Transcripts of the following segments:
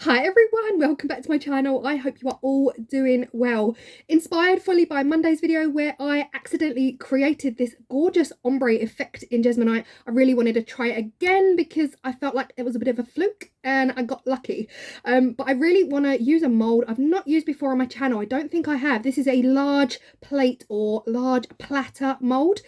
Hi everyone, welcome back to my channel. I hope you are all doing well. Inspired fully by Monday's video where I accidentally created this gorgeous ombre effect in Jesmonite. I really wanted to try it again because I felt like it was a bit of a fluke and I got lucky. But I really want to use a mold I've not used before on my channel. I don't think I have. This is a large plate or large platter mold.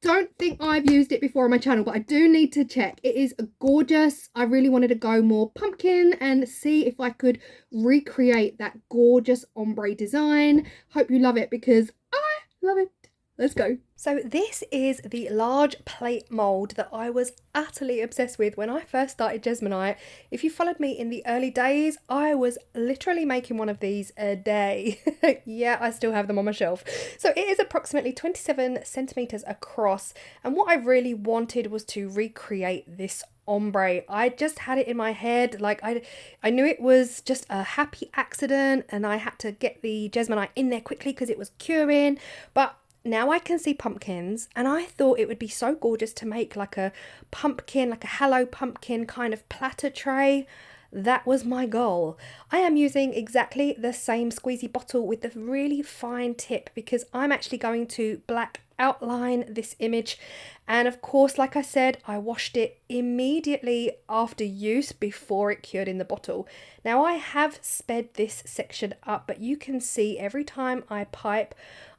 Don't think I've used it before on my channel, but I do need to check. It is gorgeous. I really wanted to go more pumpkin and see if I could recreate that gorgeous ombre design. Hope you love it because I love it. Let's go. So this is the large plate mold that I was utterly obsessed with when I first started Jesmonite. If you followed me in the early days, I was literally making one of these a day. Yeah, I still have them on my shelf. So it is approximately 27 centimeters across. And what I really wanted was to recreate this ombre. I just had it in my head, like I knew it was just a happy accident and I had to get the Jesmonite in there quickly because it was curing. But now I can see pumpkins and I thought it would be so gorgeous to make like a pumpkin, like a hello pumpkin kind of platter tray. That was my goal. I am using exactly the same squeezy bottle with the really fine tip because I'm actually going to black outline this image. And of course, like I said, I washed it immediately after use before it cured in the bottle. Now I have sped this section up, but you can see every time I pipe,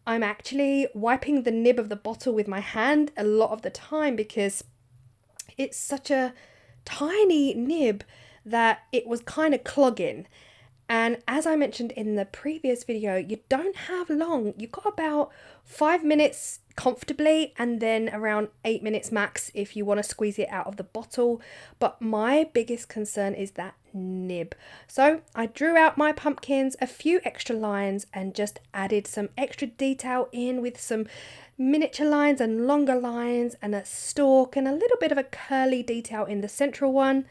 I'm actually wiping the nib of the bottle with my hand a lot of the time because it's such a tiny nib that it was kind of clogging. And as I mentioned in the previous video, you don't have long. You've got about 5 minutes comfortably and then around 8 minutes max if you want to squeeze it out of the bottle. But my biggest concern is that nib. So I drew out my pumpkins, a few extra lines, and just added some extra detail in with some miniature lines and longer lines and a stalk and a little bit of a curly detail in the central one.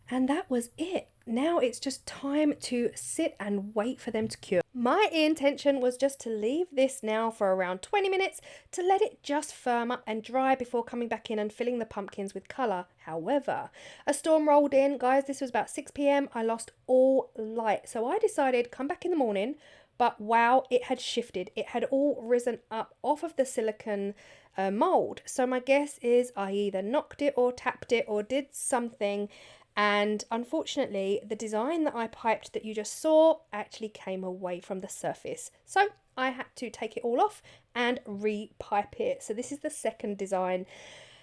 And that was it. Now it's just time to sit and wait for them to cure. My intention was just to leave this now for around 20 minutes to let it just firm up and dry before coming back in and filling the pumpkins with colour. However, a storm rolled in, guys. This was about 6 p.m. I lost all light. So I decided come back in the morning, but wow, it had shifted. It had all risen up off of the silicone mould. So my guess is I either knocked it or tapped it or did something. And unfortunately, the design that I piped that you just saw actually came away from the surface. So I had to take it all off and re-pipe it. So this is the second design.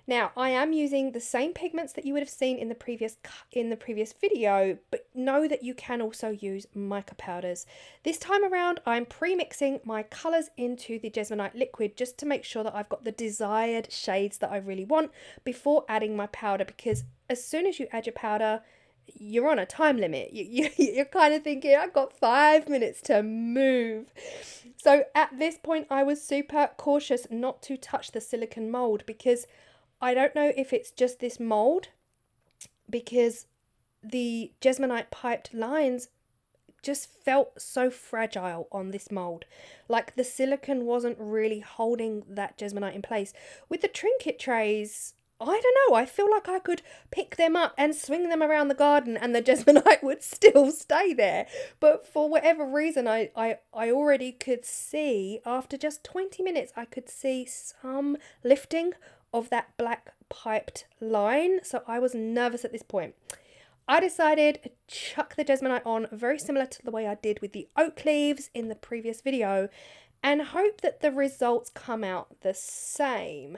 Now, I am using the same pigments that you would have seen in the previous video, but know that you can also use mica powders. This time around, I'm pre-mixing my colours into the Jesmonite liquid just to make sure that I've got the desired shades that I really want before adding my powder, because as soon as you add your powder, you're on a time limit. You're kind of thinking, I've got 5 minutes to move. So at this point, I was super cautious not to touch the silicone mould because I don't know if it's just this mold, because the Jesmonite piped lines just felt so fragile on this mold. Like the silicone wasn't really holding that Jesmonite in place. With the trinket trays, I don't know, I feel like I could pick them up and swing them around the garden and the Jesmonite would still stay there. But for whatever reason, I already could see, after just 20 minutes, I could see some lifting of that black piped line. So I was nervous at this point. I decided to chuck the Jesmonite on very similar to the way I did with the oak leaves in the previous video and hope that the results come out the same.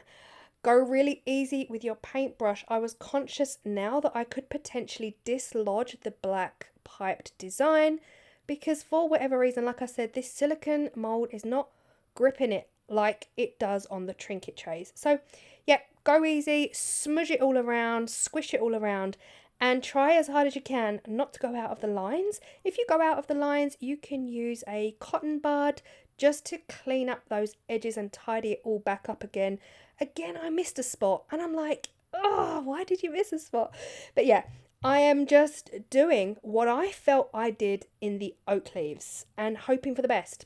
Go really easy with your paintbrush. I was conscious now that I could potentially dislodge the black piped design because for whatever reason, like I said, this silicone mold is not gripping it like it does on the trinket trays. So yeah, go easy, smudge it all around, squish it all around, and try as hard as you can not to go out of the lines. If you go out of the lines, you can use a cotton bud just to clean up those edges and tidy it all back up again. Again, I missed a spot and I'm like, oh, why did you miss a spot? But yeah, I am just doing what I felt I did in the oak leaves and hoping for the best.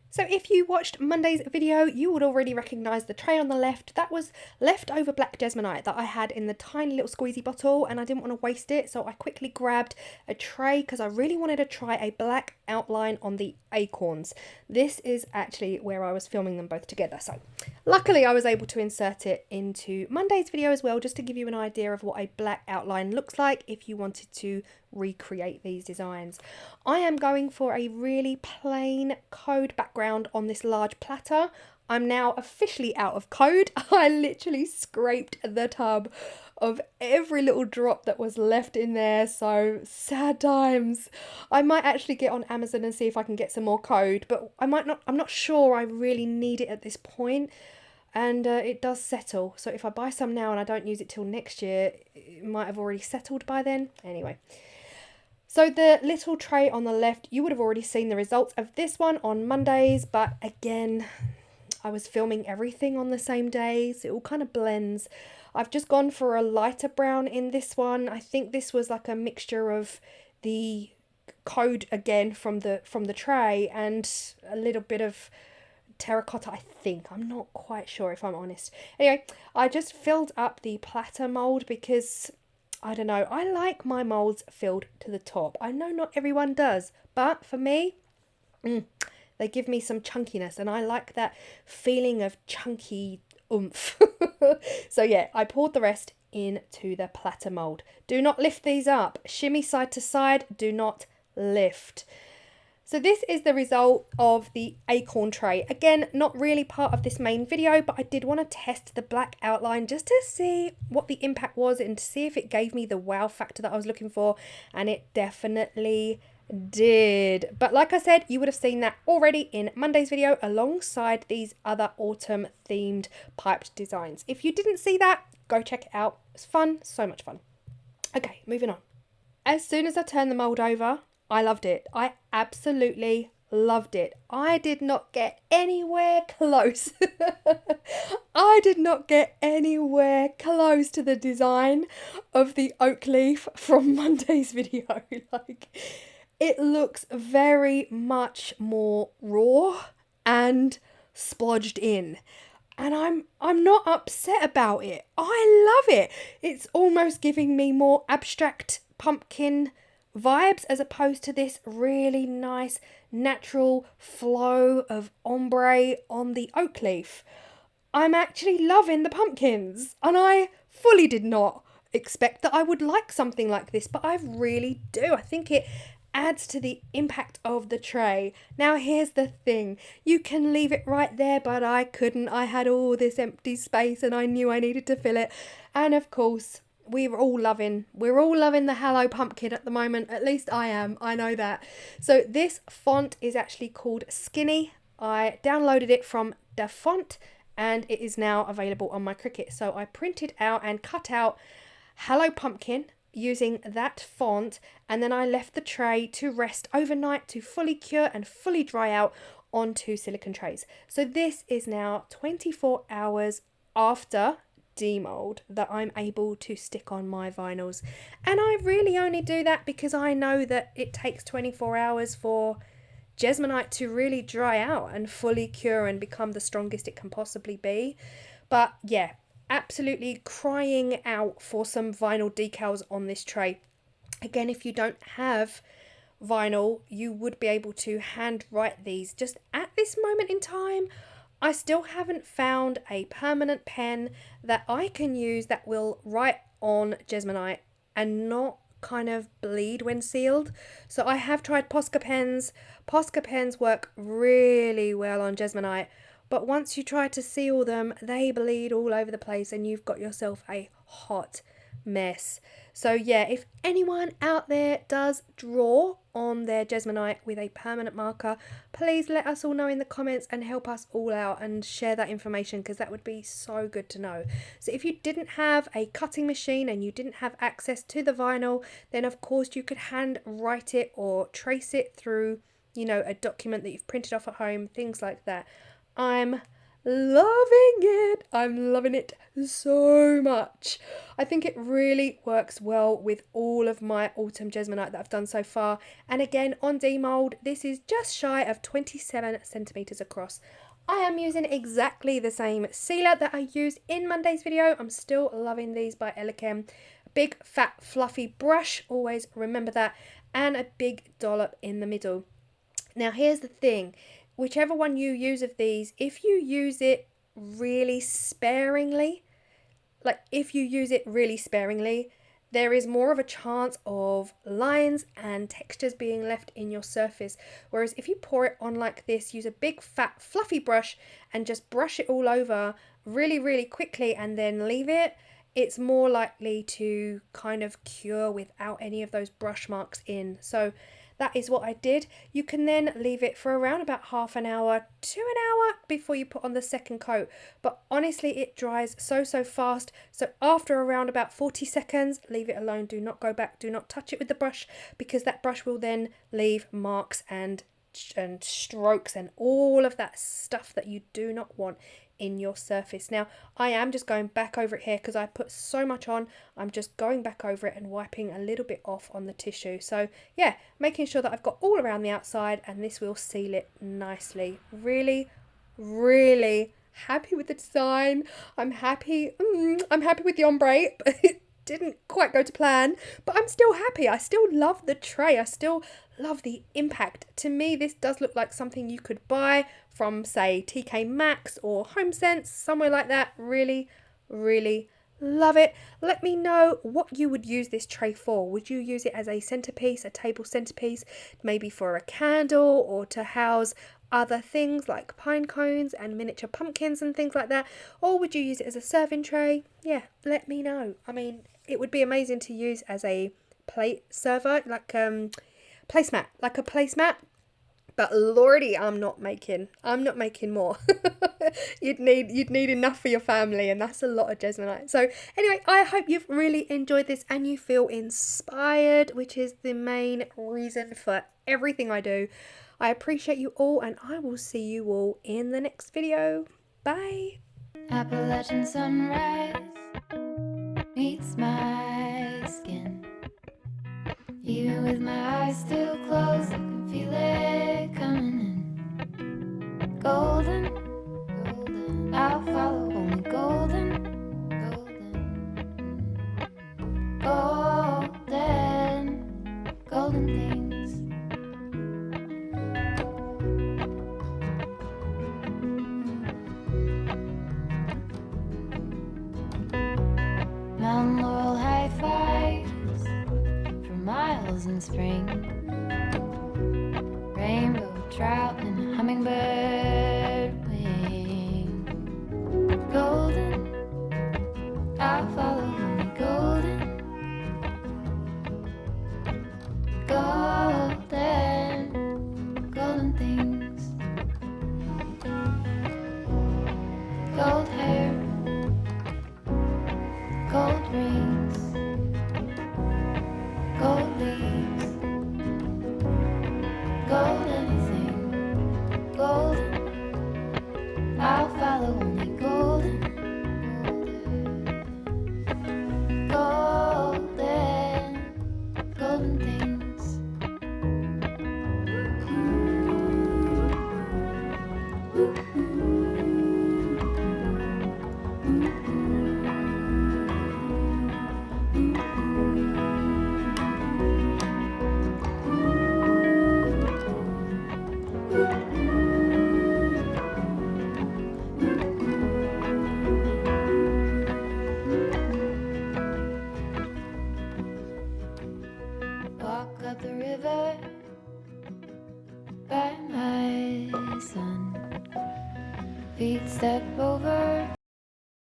So if you watched Monday's video, you would already recognise the tray on the left. That was leftover black Jesmonite that I had in the tiny little squeezy bottle, and I didn't want to waste it, so I quickly grabbed a tray because I really wanted to try a black outline on the acorns. This is actually where I was filming them both together, so luckily I was able to insert it into Monday's video as well, just to give you an idea of what a black outline looks like if you wanted to recreate these designs. I am going for a really plain code background on this large platter. I'm now officially out of code. I literally scraped the tub of every little drop that was left in there, so sad times. I might actually get on Amazon and see if I can get some more code, but I'm not sure I really need it at this point. And it does settle, so if I buy some now and I don't use it till next year, it might have already settled by then. Anyway, so the little tray on the left, you would have already seen the results of this one on Mondays, but again, I was filming everything on the same day, so it all kind of blends. I've just gone for a lighter brown in this one. I think this was like a mixture of the code again from the tray and a little bit of terracotta, I think. I'm not quite sure, if I'm honest. Anyway, I just filled up the platter mould because I don't know, I like my moulds filled to the top. I know not everyone does, but for me, they give me some chunkiness, and I like that feeling of chunky oomph. So yeah, I poured the rest into the platter mould. Do not lift these up. Shimmy side to side, do not lift. So this is the result of the acorn tray. Again, not really part of this main video, but I did want to test the black outline just to see what the impact was and to see if it gave me the wow factor that I was looking for, and it definitely did. But like I said, you would have seen that already in Monday's video alongside these other autumn themed piped designs. If you didn't see that, go check it out. It's fun, so much fun. Okay, moving on. As soon as I turned the mould over, I loved it. I absolutely loved it. I did not get anywhere close. I did not get anywhere close to the design of the oak leaf from Monday's video. Like, it looks very much more raw and splodged in. And I'm not upset about it. I love it. It's almost giving me more abstract pumpkin vibes as opposed to this really nice natural flow of ombre on the oak leaf. I'm actually loving the pumpkins, and I fully did not expect that I would like something like this, but I really do. I think it adds to the impact of the tray. Now here's the thing, you can leave it right there, but I couldn't. I had all this empty space and I knew I needed to fill it, and of course we're all loving the Hello Pumpkin at the moment. At least I am, I know that. So this font is actually called Skinny. I downloaded it from Da Font and it is now available on my Cricut. So I printed out and cut out Hello Pumpkin using that font, and then I left the tray to rest overnight to fully cure and fully dry out onto silicone trays. So this is now 24 hours after demold that I'm able to stick on my vinyls, and I really only do that because I know that it takes 24 hours for Jesmonite to really dry out and fully cure and become the strongest it can possibly be. But yeah, absolutely crying out for some vinyl decals on this tray. Again, if you don't have vinyl, you would be able to hand write these. Just at this moment in time, I still haven't found a permanent pen that I can use that will write on Jesmonite and not kind of bleed when sealed. So I have tried Posca pens. Posca pens work really well on Jesmonite, but once you try to seal them, they bleed all over the place and you've got yourself a hot mess. So yeah, if anyone out there does draw on their Jesmonite with a permanent marker, please let us all know in the comments and help us all out and share that information, because that would be so good to know. So if you didn't have a cutting machine and you didn't have access to the vinyl, then of course you could hand write it or trace it through, you know, a document that you've printed off at home, things like that. I'm loving it. I'm loving it so much. I think it really works well with all of my autumn Jesmonite that I've done so far. And again, on demold, this is just shy of 27 centimeters across. I am using exactly the same sealer that I used in Monday's video. I'm still loving these by Elechem. A big, fat, fluffy brush, always remember that, and a big dollop in the middle. Now, here's the thing. Whichever one you use of these, if you use it really sparingly, there is more of a chance of lines and textures being left in your surface. Whereas if you pour it on like this, use a big fat fluffy brush and just brush it all over really, really quickly and then leave it, it's more likely to kind of cure without any of those brush marks in. So that is what I did. You can then leave it for around about half an hour to an hour before you put on the second coat. But honestly, it dries so fast. So after around about 40 seconds, leave it alone. Do not go back. Do not touch it with the brush, because that brush will then leave marks and strokes and all of that stuff that you do not want in your surface. Now, I am just going back over it here because I put so much on. I'm just going back over it and wiping a little bit off on the tissue. So yeah, making sure that I've got all around the outside, and this will seal it nicely. Really, really happy with the design. I'm happy with the ombre, but it didn't quite go to plan, but I'm still happy. I still love the tray. I still love the impact. To me, this does look like something you could buy from, say, TK Maxx or HomeSense, somewhere like that. Really, really love it. Let me know what you would use this tray for. Would you use it as a centerpiece, a table centerpiece, maybe for a candle, or to house other things like pine cones and miniature pumpkins and things like that? Or would you use it as a serving tray? Yeah, let me know. I mean, it would be amazing to use as a plate server, like placemat, like a placemat. But lordy, I'm not making more. You'd need enough for your family, and that's a lot of Jesmonite. So anyway, I hope you've really enjoyed this and you feel inspired, which is the main reason for everything I do. I appreciate you all, and I will see you all in the next video. Bye. Appalachian sunrise meets my skin. Even with my eyes still closed, I can feel it coming in. Golden, golden, I'll follow only golden, golden, golden, golden things. Mountain laurel high fives for miles in spring. Rainbow trout and a hummingbird wing. Golden, I'll follow only golden, golden, golden things. Gold hair, gold rings, gold leaves, gold anything, golden, I'll follow only golden, golden, golden things. Walk up the river by my son. Feet step over